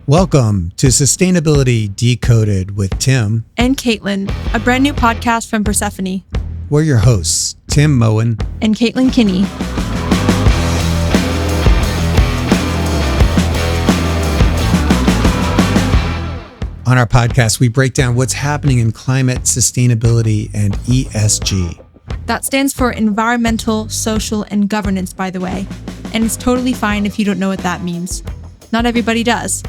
Welcome to Sustainability Decoded with Tim and Caitlin, a brand new podcast from Persephone. We're your hosts, Tim Moen and Caitlin Kinney. On our podcast, we break down what's happening in climate, sustainability, and ESG. That stands for environmental, social, and governance, by the way. And it's totally fine if you don't know what that means. Not everybody does.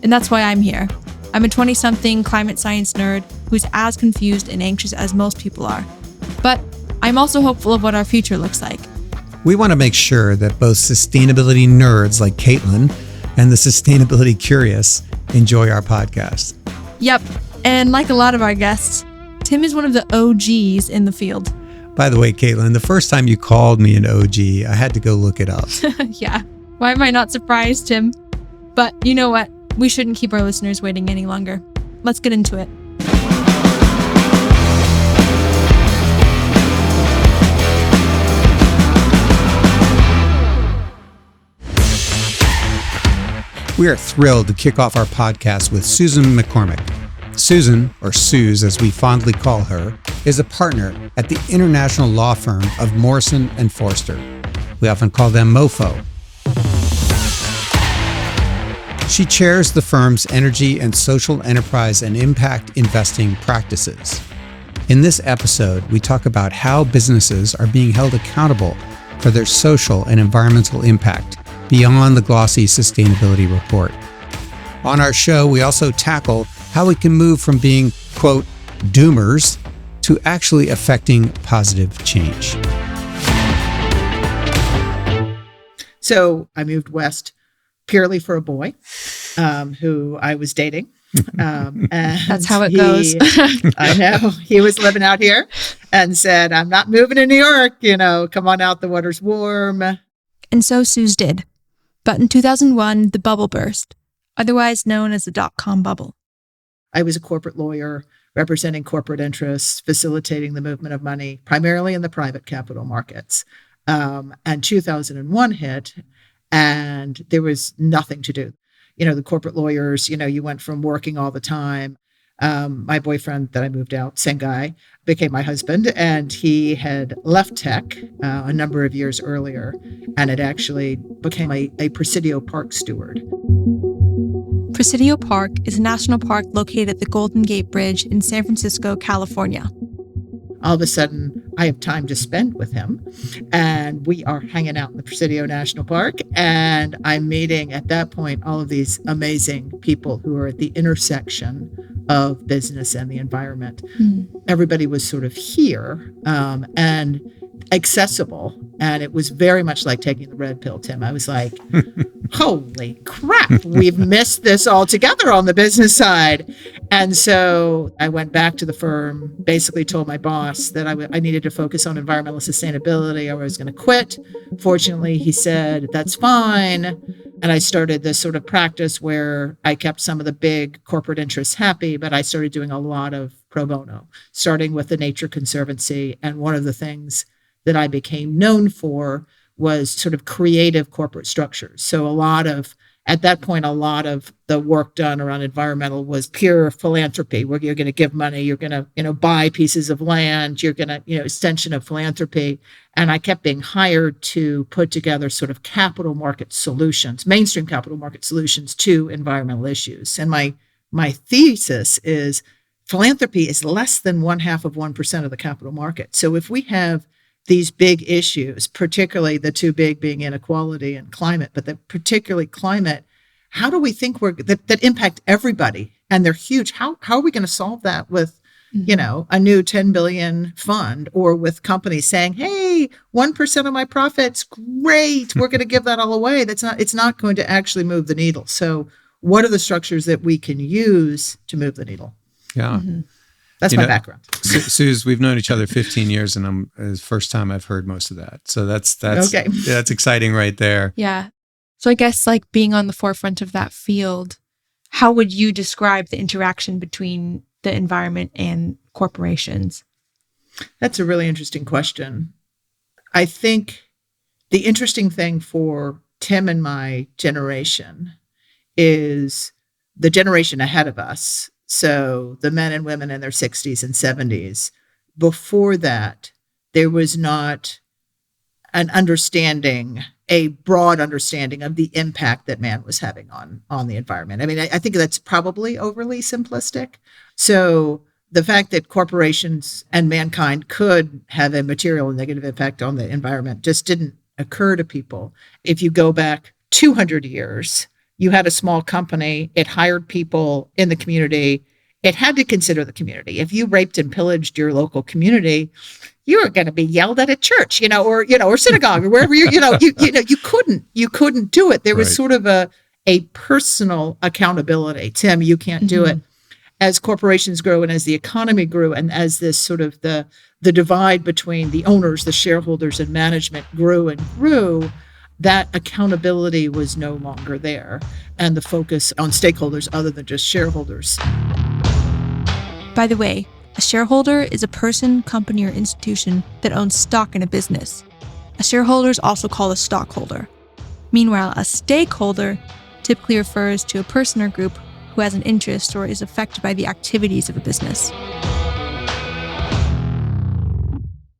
And that's why I'm here. I'm a 20-something climate science nerd who's as confused and anxious as most people are. But I'm also hopeful of what our future looks like. We want to make sure that both sustainability nerds like Caitlin and the sustainability curious enjoy our podcast. Yep. And like a lot of our guests, Tim is one of the OGs in the field. By the way, Caitlin, the first time you called me an OG, I had to go look it up. Yeah. Why am I not surprised, Tim? But you know what? We shouldn't keep our listeners waiting any longer. Let's get into it. We are thrilled to kick off our podcast with Susan Mac Cormac. Susan, or Suze as we fondly call her, is a partner at the international law firm of Morrison Foerster. We often call them MoFo. She chairs the firm's energy and social enterprise and impact investing practices. In this episode, we talk about how businesses are being held accountable for their social and environmental impact beyond the Glossy sustainability report. On our show, we also tackle how we can move from being, quote, doomers to actually affecting positive change. So I moved west purely for a boy who I was dating. And that's how it goes. I know. He was living out here and said, I'm not moving to New York, come on out. The water's warm. And so Suze did. But in 2001, the bubble burst, otherwise known as the dotcom bubble. I was a corporate lawyer representing corporate interests, facilitating the movement of money, primarily in the private capital markets. And 2001 hit, and there was nothing to do. The corporate lawyers, you went from working all the time. My boyfriend that I moved out, same guy, became my husband, and he had left tech a number of years earlier, and it actually became a Presidio Park steward. Presidio Park is a national park located at the Golden Gate Bridge in San Francisco, California. All of a sudden, I have time to spend with him, and we are hanging out in the Presidio National Park, and I'm meeting at that point all of these amazing people who are at the intersection of business and the environment. Everybody was sort of here and accessible, and it was very much like taking the red pill, Tim. I was like, holy crap, we've missed this altogether on the business side. And so I went back to the firm, basically told my boss that I needed to focus on environmental sustainability. I was going to quit. Fortunately, he said, that's fine. And I started this sort of practice where I kept some of the big corporate interests happy, but I started doing a lot of pro bono, starting with the Nature Conservancy. And one of the things that I became known for was sort of creative corporate structures. So at that point, a lot of the work done around environmental was pure philanthropy, where you're going to give money, you're going to, buy pieces of land, you're going to, extension of philanthropy. And I kept being hired to put together sort of capital market solutions, mainstream capital market solutions to environmental issues. And my thesis is philanthropy is less than 0.5% of the capital market. So if we have these big issues, particularly the two big being inequality and climate, but particularly climate, how do we think that impact everybody? And they're huge. How are we going to solve that with, a new 10 billion fund, or with companies saying, hey, 1% of my profits, great, we're going to give that all away. It's not going to actually move the needle. So what are the structures that we can use to move the needle? Yeah. That's my background. Suze, we've known each other 15 years, and it's the first time I've heard most of that. So that's okay. Yeah, that's exciting right there. Yeah. So I guess like being on the forefront of that field, how would you describe the interaction between the environment and corporations? That's a really interesting question. I think the interesting thing for Tim and my generation is the generation ahead of us, so the men and women in their 60s and 70s, before that, there was not an understanding, a broad understanding of the impact that man was having on the environment. I mean, I think that's probably overly simplistic. So the fact that corporations and mankind could have a material and negative impact on the environment just didn't occur to people. If you go back 200 years, you had a small company, it hired people in the community, it had to consider the community. If you raped and pillaged your local community, you were going to be yelled at church, or synagogue or wherever you couldn't do it. There was Right. sort of a personal accountability. Tim, you can't do it. As corporations grow and as the economy grew and as this sort of the divide between the owners, the shareholders, and management grew and grew, that accountability was no longer there. And the focus on stakeholders other than just shareholders. By the way, a shareholder is a person, company, or institution that owns stock in a business. A shareholder is also called a stockholder. Meanwhile, a stakeholder typically refers to a person or group who has an interest or is affected by the activities of a business.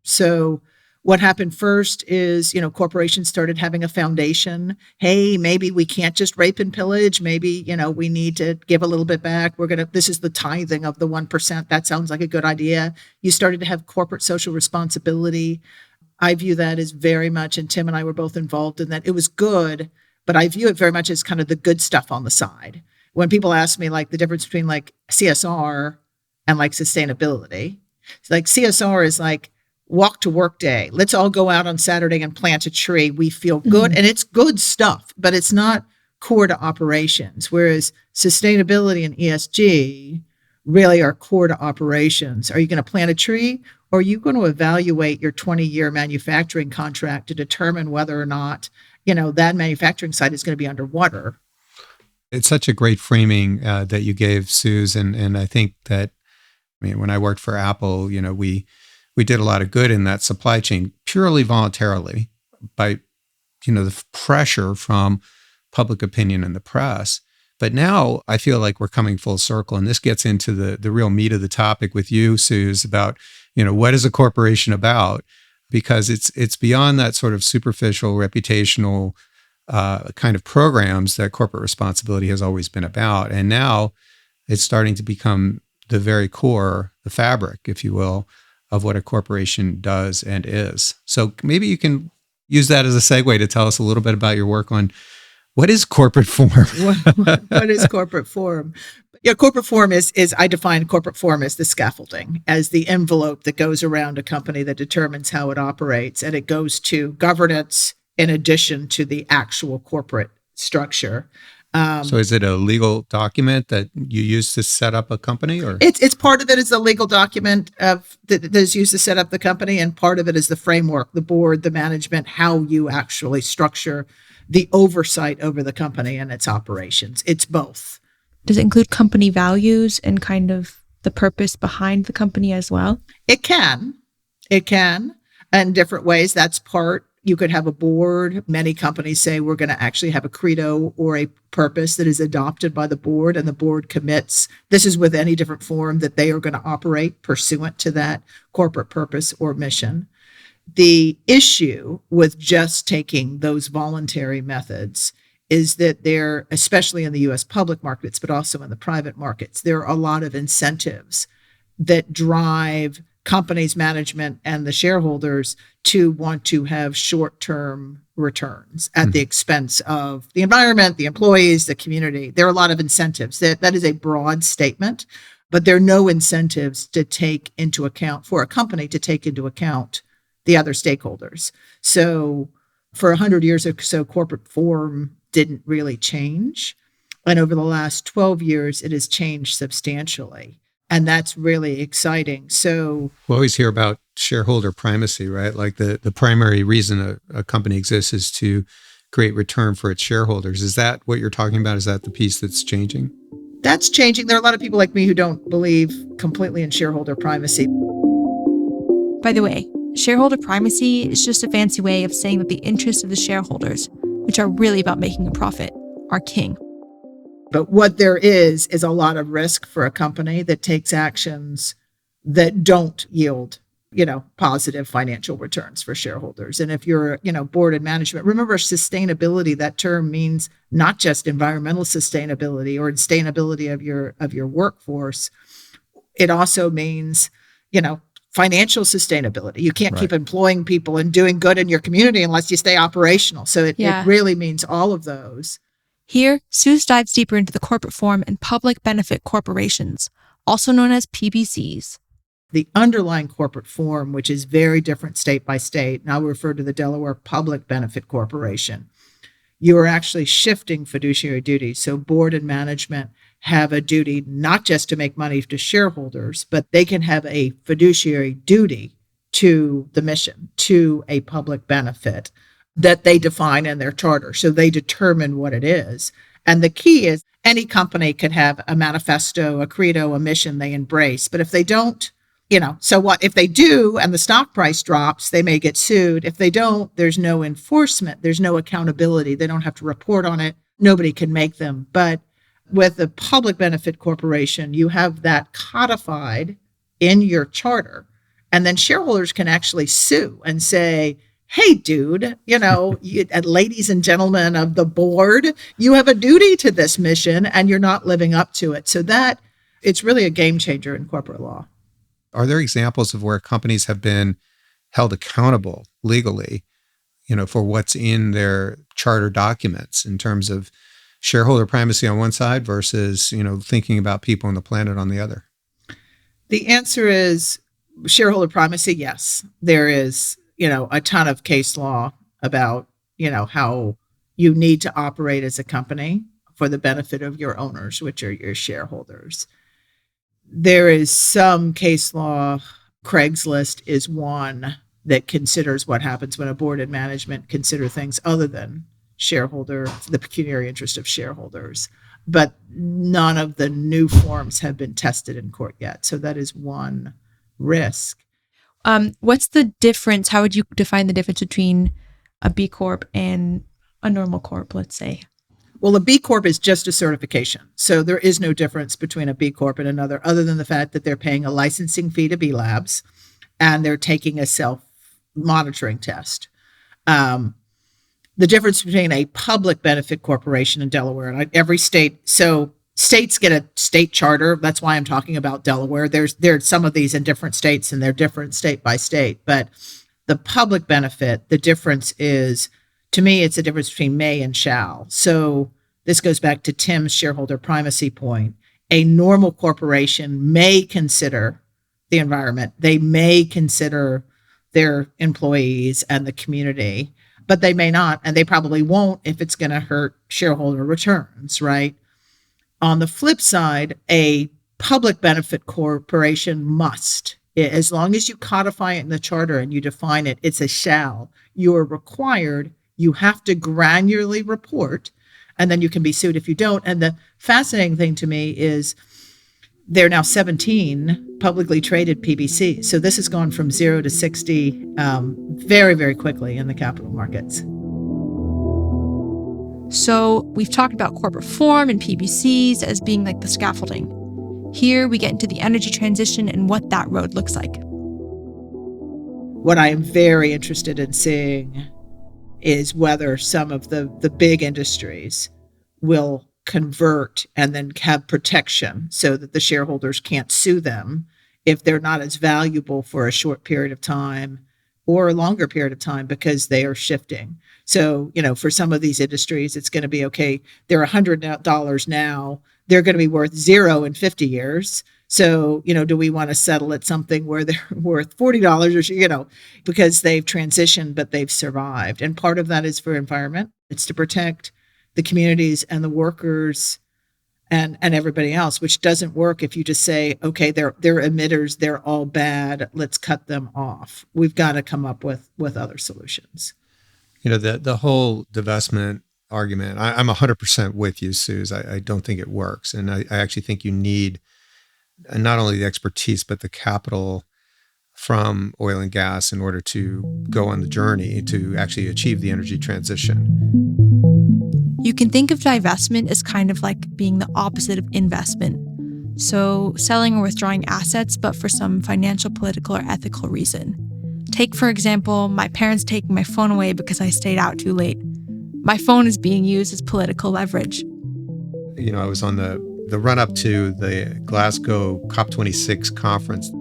So what happened first is, corporations started having a foundation. Hey, maybe we can't just rape and pillage. Maybe, we need to give a little bit back. This is the tithing of the 1%. That sounds like a good idea. You started to have corporate social responsibility. I view that as very much, and Tim and I were both involved in that. It was good, but I view it very much as kind of the good stuff on the side. When people ask me like the difference between like CSR and like sustainability, it's like CSR is like, walk to work day. Let's all go out on Saturday and plant a tree. We feel good. And it's good stuff, but it's not core to operations. Whereas sustainability and ESG really are core to operations. Are you going to plant a tree, or are you going to evaluate your 20-year manufacturing contract to determine whether or not, that manufacturing site is going to be underwater? It's such a great framing that you gave, Suze. And I think that, when I worked for Apple, we did a lot of good in that supply chain purely voluntarily by, the pressure from public opinion and the press. But now I feel like we're coming full circle. And this gets into the real meat of the topic with you, Suze, about, what is a corporation about? Because it's beyond that sort of superficial, reputational kind of programs that corporate responsibility has always been about. And now it's starting to become the very core, the fabric, if you will, of what a corporation does and is. So maybe you can use that as a segue to tell us a little bit about your work on what is corporate form. What is corporate form? Yeah, corporate form is I define corporate form as the scaffolding, as the envelope that goes around a company that determines how it operates, and it goes to governance in addition to the actual corporate structure. So is it a legal document that you use to set up a company, or? It's part of it is a legal document that is used to set up the company, and part of it is the framework, the board, the management, how you actually structure the oversight over the company and its operations. It's both. Does it include company values and kind of the purpose behind the company as well? It can. In different ways. That's part. You could have a board. Many companies say we're going to actually have a credo or a purpose that is adopted by the board, and the board commits. This is with any different form that they are going to operate pursuant to that corporate purpose or mission. The issue with just taking those voluntary methods is that there, especially in the U.S. public markets, but also in the private markets, there are a lot of incentives that drive companies, management, and the shareholders to want to have short-term returns at the expense of the environment, the employees, the community. There are a lot of incentives. That is a broad statement, but there are no incentives to take into account for a company to take into account the other stakeholders. So for 100 years or so, corporate form didn't really change. And over the last 12 years, it has changed substantially. And that's really exciting. So we always hear about shareholder primacy, right? Like the primary reason a company exists is to create return for its shareholders. Is that what you're talking about? Is that the piece that's changing? That's changing. There are a lot of people like me who don't believe completely in shareholder primacy. By the way, shareholder primacy is just a fancy way of saying that the interests of the shareholders, which are really about making a profit, are king. But what there is a lot of risk for a company that takes actions that don't yield, positive financial returns for shareholders. And if you're, board and management, remember sustainability, that term means not just environmental sustainability or sustainability of your workforce. It also means, financial sustainability. You can't keep employing people and doing good in your community unless you stay operational. So it really means all of those. Here, Suze dives deeper into the corporate form and public benefit corporations, also known as PBCs. The underlying corporate form, which is very different state by state, and I'll refer to the Delaware Public Benefit Corporation, you are actually shifting fiduciary duties. So board and management have a duty not just to make money to shareholders, but they can have a fiduciary duty to the mission, to a public benefit that they define in their charter. So they determine what it is. And the key is any company could have a manifesto, a credo, a mission they embrace. But if they don't, so what? If they do and the stock price drops, they may get sued. If they don't, there's no enforcement. There's no accountability. They don't have to report on it. Nobody can make them. But with a public benefit corporation, you have that codified in your charter. And then shareholders can actually sue and say, hey, dude, ladies and gentlemen of the board, you have a duty to this mission and you're not living up to it. So that it's really a game changer in corporate law. Are there examples of where companies have been held accountable legally, for what's in their charter documents in terms of shareholder primacy on one side versus, thinking about people on the planet on the other? The answer is shareholder primacy. Yes, there is, a ton of case law about, how you need to operate as a company for the benefit of your owners, which are your shareholders. There is some case law. Craigslist is one that considers what happens when a board and management consider things other than the pecuniary interest of shareholders. But none of the new forms have been tested in court yet. So that is one risk. What's the difference? How would you define the difference between a B Corp and a normal corp, let's say? Well, a B Corp is just a certification. So there is no difference between a B Corp and another, other than the fact that they're paying a licensing fee to B Labs and they're taking a self-monitoring test. The difference between a public benefit corporation in Delaware and every state, so states get a state charter. That's why I'm talking about Delaware. There's some of these in different states and they're different state by state. But the public benefit, the difference is, to me, it's a difference between may and shall. So this goes back to Tim's shareholder primacy point. A normal corporation may consider the environment. They may consider their employees and the community, but they may not, and they probably won't if it's going to hurt shareholder returns, right? On the flip side, a public benefit corporation must, as long as you codify it in the charter and you define it, it's a shall. You are required, you have to granularly report, and then you can be sued if you don't. And the fascinating thing to me is there are now 17 publicly traded PBCs. So this has gone from 0 to 60 very, very quickly in the capital markets. So we've talked about corporate form and PBCs as being like the scaffolding. Here we get into the energy transition and what that road looks like. What I am very interested in seeing is whether some of the big industries will convert and then have protection so that the shareholders can't sue them if they're not as valuable for a short period of time or a longer period of time because they are shifting. So, for some of these industries, it's going to be, okay, they're $100 now, they're going to be worth $0 in 50 years. So, do we want to settle at something where they're worth $40 or, because they've transitioned, but they've survived. And part of that is for environment. It's to protect the communities and the workers and everybody else, which doesn't work if you just say, okay, they're emitters, they're all bad, let's cut them off. We've got to come up with other solutions. The whole divestment argument, I'm 100% with you, Suze. I don't think it works. And I actually think you need not only the expertise, but the capital from oil and gas in order to go on the journey to actually achieve the energy transition. You can think of divestment as kind of like being the opposite of investment. So selling or withdrawing assets, but for some financial, political, or ethical reason. Take, for example, my parents taking my phone away because I stayed out too late. My phone is being used as political leverage. I was on the run-up to the Glasgow COP26 conference.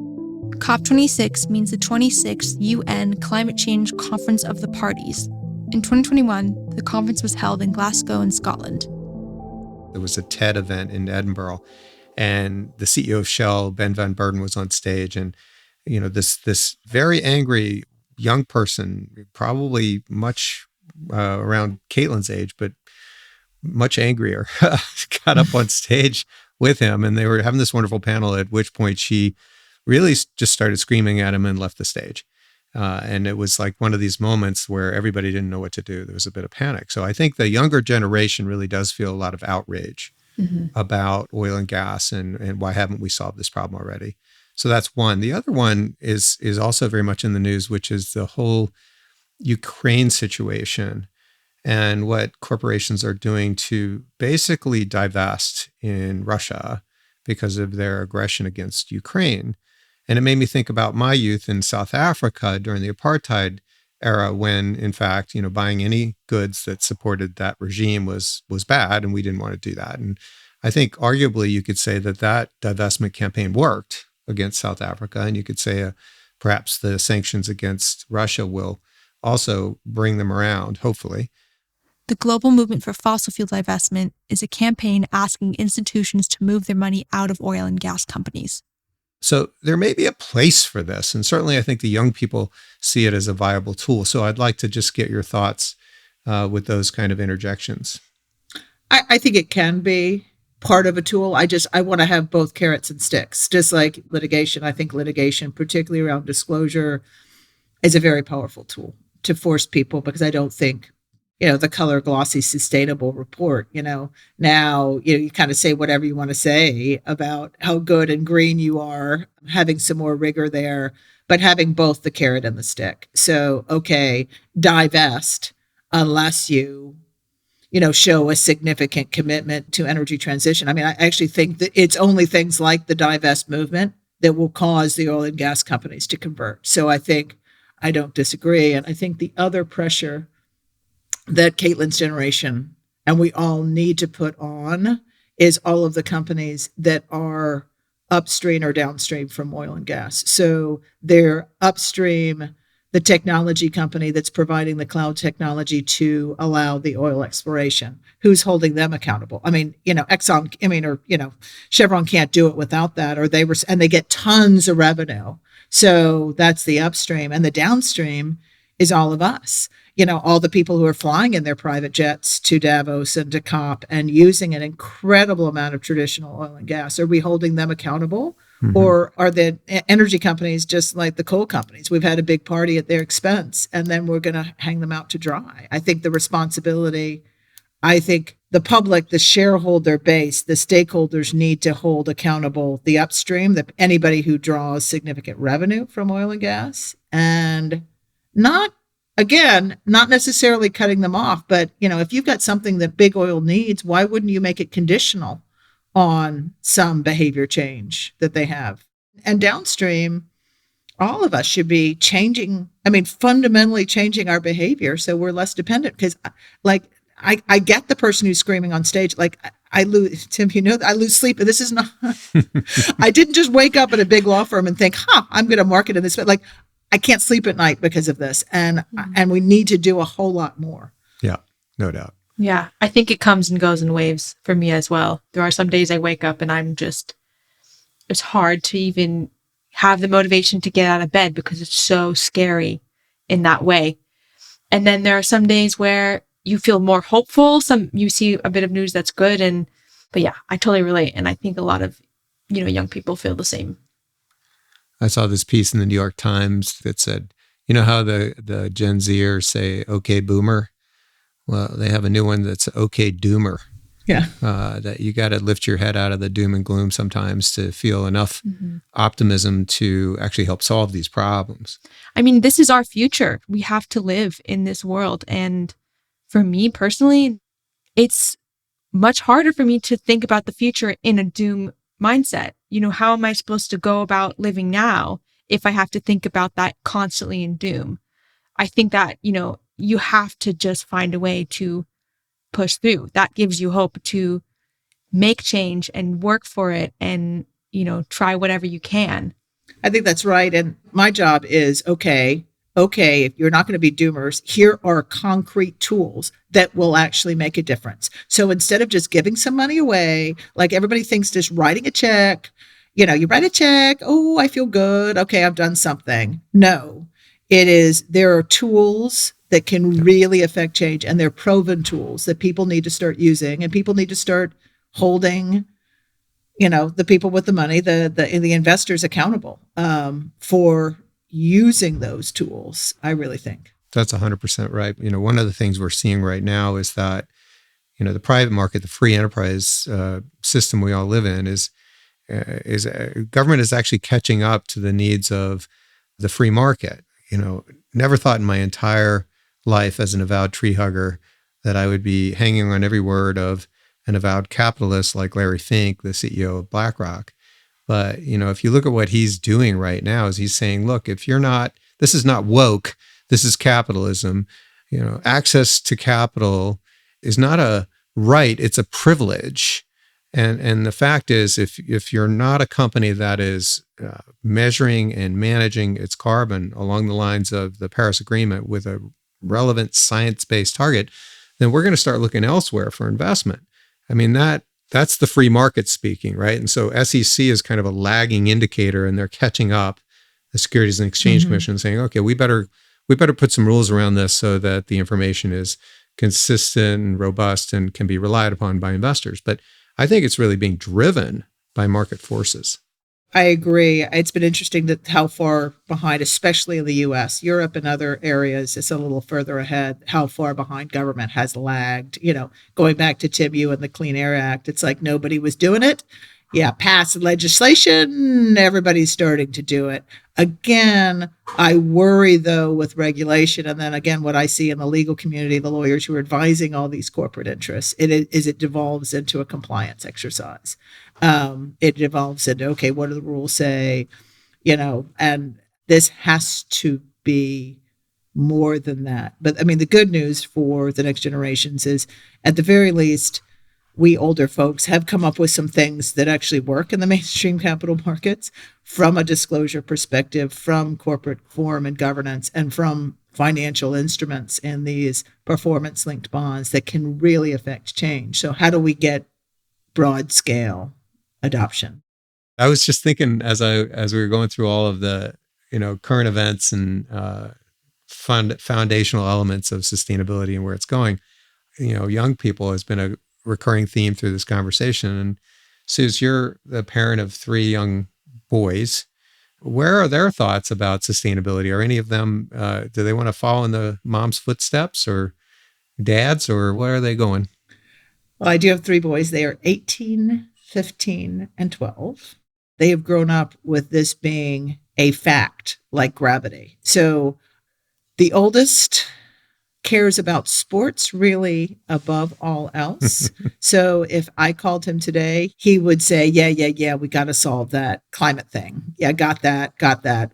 COP26 means the 26th UN Climate Change Conference of the Parties. In 2021, the conference was held in Glasgow in Scotland. There was a TED event in Edinburgh, and the CEO of Shell, Ben van Beurden, was on stage. And, this very angry young person, probably much around Caitlin's age, but much angrier, got up on stage with him, and they were having this wonderful panel, at which point she really just started screaming at him and left the stage. And it was like one of these moments where everybody didn't know what to do. There was a bit of panic. So I think the younger generation really does feel a lot of outrage about oil and gas and why haven't we solved this problem already? So that's one. The other one is also very much in the news, which is the whole Ukraine situation and what corporations are doing to basically divest in Russia because of their aggression against Ukraine. And it made me think about my youth in South Africa during the apartheid era, when, in fact, buying any goods that supported that regime was bad, and we didn't want to do that. And I think arguably you could say that divestment campaign worked against South Africa, and you could say perhaps the sanctions against Russia will also bring them around, hopefully. The global movement for fossil fuel divestment is a campaign asking institutions to move their money out of oil and gas companies. So there may be a place for this, and certainly I think the young people see it as a viable tool. So I'd like to just get your thoughts with those kind of interjections. I think it can be part of a tool. I want to have both carrots and sticks, just like litigation. I think litigation, particularly around disclosure, is a very powerful tool to force people, because I don't think, the color glossy sustainable report, now, you kind of say whatever you want to say about how good and green you are, having some more rigor there, but having both the carrot and the stick. So, okay, divest unless you show a significant commitment to energy transition. I mean, I actually think that it's only things like the divest movement that will cause the oil and gas companies to convert. So I think I don't disagree. And I think the other pressure that Caitlin's generation and we all need to put on is all of the companies that are upstream or downstream from oil and gas. So they're upstream, the technology company that's providing the cloud technology to allow the oil exploration. Who's holding them accountable? I mean, Chevron can't do it without that, and they get tons of revenue. So that's the upstream, and the downstream is all of us. All the people who are flying in their private jets to Davos and to COP and using an incredible amount of traditional oil and gas. Are we holding them accountable? Mm-hmm. Or are the energy companies just like the coal companies? We've had a big party at their expense, and then we're going to hang them out to dry. I think the responsibility, the public, the shareholder base, the stakeholders need to hold accountable the upstream, anybody who draws significant revenue from oil and gas, and not necessarily cutting them off, but, if you've got something that big oil needs, why wouldn't you make it conditional on some behavior change that they have? And downstream, all of us should be fundamentally changing our behavior so we're less dependent. Because, I get the person who's screaming on stage, I lose, Tim, I lose sleep. This is not, I didn't just wake up at a big law firm and think, I'm going to market in this, but I can't sleep at night because of this. And we need to do a whole lot more. Yeah, no doubt. Yeah, I think it comes and goes in waves for me as well. There are some days I wake up and it's hard to even have the motivation to get out of bed because it's so scary in that way. And then there are some days where you feel more hopeful. You see a bit of news that's good. But yeah, I totally relate. And I think a lot of, young people feel the same. I saw this piece in the New York Times that said, how the Gen Zers say, okay, boomer? Well, they have a new one that's okay, doomer. Yeah. That you got to lift your head out of the doom and gloom sometimes to feel enough optimism to actually help solve these problems. I mean, this is our future. We have to live in this world. And for me personally, it's much harder for me to think about the future in a doom mindset. How am I supposed to go about living now if I have to think about that constantly in doom? I think that, you have to just find a way to push through. That gives you hope to make change and work for it and, try whatever you can. I think that's right. And my job is, okay, if you're not going to be doomers, here are concrete tools that will actually make a difference. So instead of just giving some money away, like everybody thinks just writing a check, you write a check, oh, I feel good. Okay, I've done something. No, there are tools that can really affect change, and they're proven tools that people need to start using, and people need to start holding the people with the money, the investors accountable for using those tools, I really think. That's 100% right. One of the things we're seeing right now is that, the private market, the free enterprise system we all live in is government is actually catching up to the needs of the free market. Never thought in my entire life as an avowed tree hugger that I would be hanging on every word of an avowed capitalist like Larry Fink, the CEO of BlackRock. But, if you look at what he's doing right now, is he's saying, look, this is not woke, this is capitalism. Access to capital is not a right, it's a privilege. And the fact is, if you're not a company that is measuring and managing its carbon along the lines of the Paris Agreement with a relevant science-based target, then we're going to start looking elsewhere for investment. I mean, that's the free market speaking, right? And so SEC is kind of a lagging indicator, and they're catching up, the Securities and Exchange Commission, saying, okay, we better put some rules around this so that the information is consistent and robust and can be relied upon by investors. But I think it's really being driven by market forces. I agree. It's been interesting how far behind, especially in the U.S., Europe and other areas, it's a little further ahead, how far behind government has lagged. Going back to Tim Yu and the Clean Air Act, it's like nobody was doing it. Yeah, pass legislation, everybody's starting to do it. Again, I worry, though, with regulation. And then again, what I see in the legal community, the lawyers who are advising all these corporate interests, it devolves into a compliance exercise. It devolves into, okay, what do the rules say? And this has to be more than that. But I mean, the good news for the next generations is, at the very least, we older folks have come up with some things that actually work in the mainstream capital markets from a disclosure perspective, from corporate form and governance, and from financial instruments in these performance-linked bonds that can really affect change. So how do we get broad scale adoption? I was just thinking as we were going through all of the current events and foundational elements of sustainability and where it's going. Young people has been a recurring theme through this conversation. And Suze, you're the parent of 3 young boys. Where are their thoughts about sustainability? Are any of them, do they want to follow in the mom's footsteps or dad's, or where are they going? Well, I do have 3 boys. They are 18, 15, and 12. They have grown up with this being a fact, like gravity. So the oldest cares about sports really above all else. So if I called him today, he would say, yeah, we got to solve that climate thing. Yeah, got that.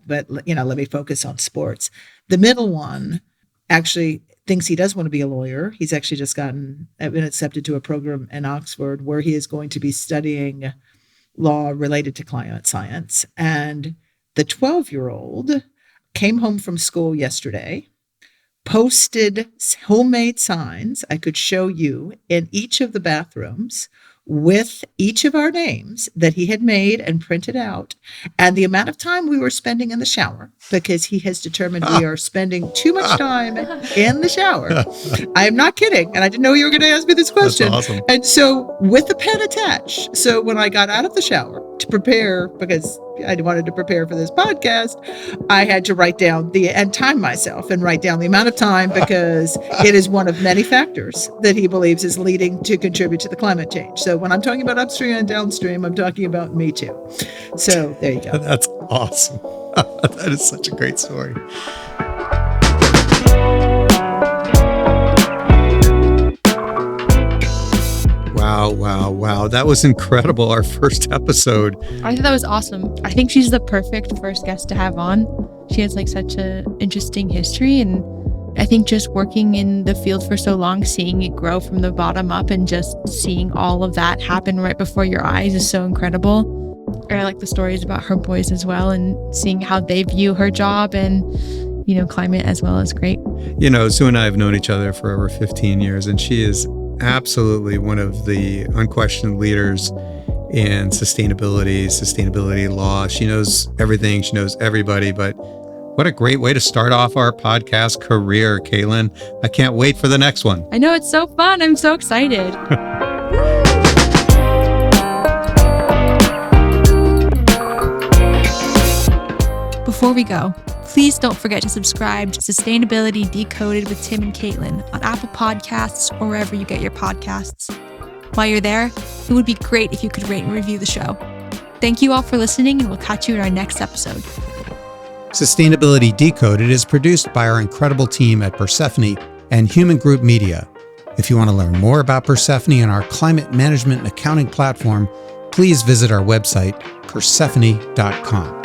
But, let me focus on sports. The middle one actually thinks he does want to be a lawyer. He's actually just been accepted to a program in Oxford where he is going to be studying law related to climate science. And the 12-year-old came home from school yesterday, posted homemade signs I could show you in each of the bathrooms with each of our names that he had made and printed out, and the amount of time we were spending in the shower, because he has determined we are spending too much time in the shower. I am not kidding. And I didn't know you were going to ask me this question. That's awesome. And so with the pen attached, so when I got out of the shower to prepare, because I wanted to prepare for this podcast, I had to write down and time myself and write down the amount of time, because it is one of many factors that he believes is leading to contribute to the climate change. So when I'm talking about upstream and downstream, I'm talking about me too. So there you go. That's awesome. That is such a great story. Wow. That was incredible. Our first episode. I thought that was awesome. I think she's the perfect first guest to have on. She has like such an interesting history, and I think just working in the field for so long, seeing it grow from the bottom up and just seeing all of that happen right before your eyes is so incredible. And I like the stories about her boys as well, and seeing how they view her job and, climate as well is great. Sue and I have known each other for over 15 years, and she is absolutely one of the unquestioned leaders in sustainability law. She knows everything. She knows everybody, but what a great way to start off our podcast career, Caitlin. I can't wait for the next one. I know, it's so fun. I'm so excited. Before we go, please don't forget to subscribe to Sustainability Decoded with Tim and Caitlin on Apple Podcasts or wherever you get your podcasts. While you're there, it would be great if you could rate and review the show. Thank you all for listening, and we'll catch you in our next episode. Sustainability Decoded is produced by our incredible team at Persephone and Human Group Media. If you want to learn more about Persephone and our climate management and accounting platform, please visit our website, persephone.com.